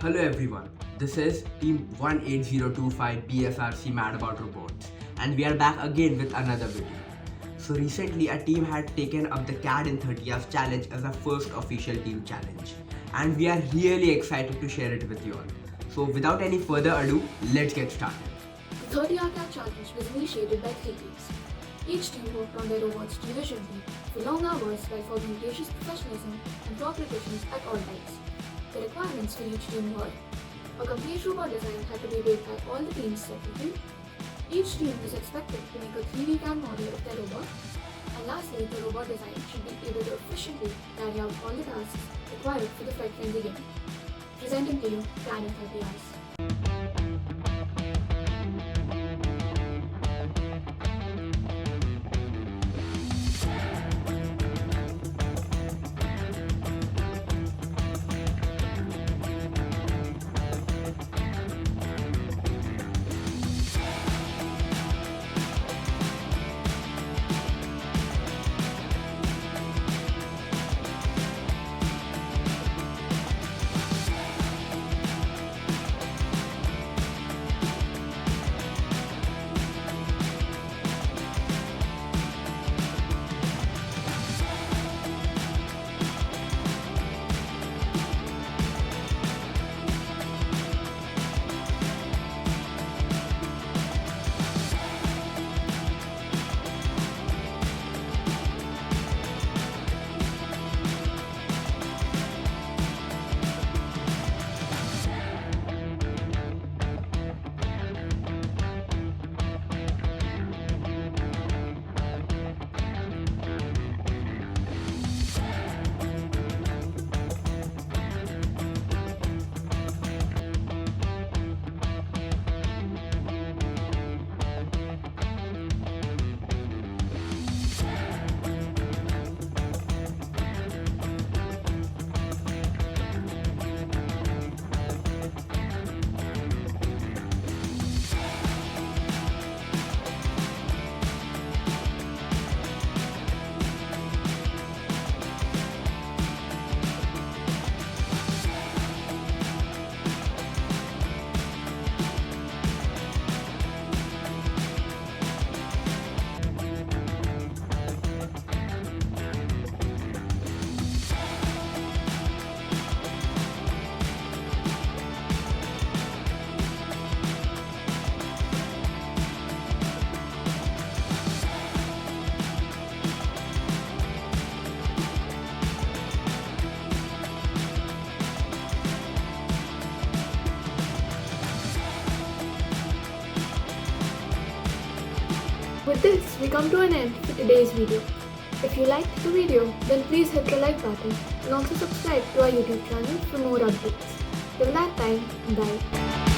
Hello everyone, this is Team 18025 BSRC Mad About Robots, and we are back again with another video. So recently a team had taken up the CAD in 30 hours challenge as a first official team challenge, and we are really excited to share it with you all. So without any further ado, let's get started. The 30-hour CAD challenge was initiated by 3 teams. Each team worked on their robots diligently for long hours while following gracious professionalism and proper precision at all times. The requirements for each team were: a complete robot design had to be made by all the teams separately. Each team was expected to make a 3D CAD model of their robot. And lastly, the robot design should be able to efficiently carry out all the tasks required for the flight-friendly game. Presenting to you CAD in 30 hours. With this, we come to an end for today's video. If you liked the video, then please hit the like button and also subscribe to our YouTube channel for more updates. Till that time, bye.